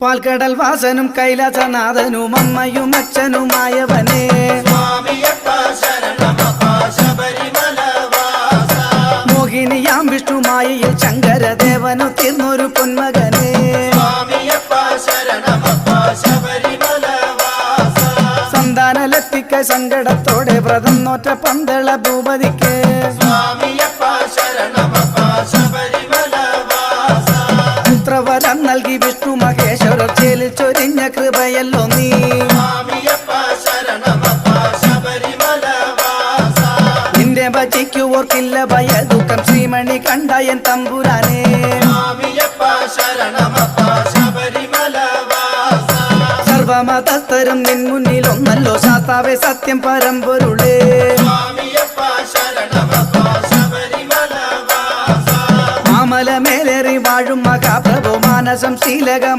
പാൽക്കടൽ വാസനും കൈലാസനാഥനും അമ്മയും അച്ഛനുമായവനേ മോഹിനിയാം വിഷ്ണുമായയിൽ ശങ്കരദേവനു തീർന്നൊരു പൊന്മകനേ സന്താനലത്തിക്ക സങ്കടത്തോടെ വ്രതം നോറ്റ പന്തള ഭൂപതിക്ക് പുത്രവരം നൽകി വിഷ്ണു മഹേശ്വരർ ചേലിൽ ചൊരിഞ്ഞ കൃപയല്ലോ നീ നിന്റെ ഭജിക്കു ഓർക്കില്ല ഭയ ദുഃഖം ശ്രീമണി കണ്ടായൻ തമ്പുരാനേ സർവമതസ്ഥരും നിൻ മുന്നിലൊന്നല്ലോ ശാസ്താവേ സത്യം പരമ്പൊരുളേ മാമല മേലേറി വാഴും മഹാപ്രഭു മാനസം ശീലകമാ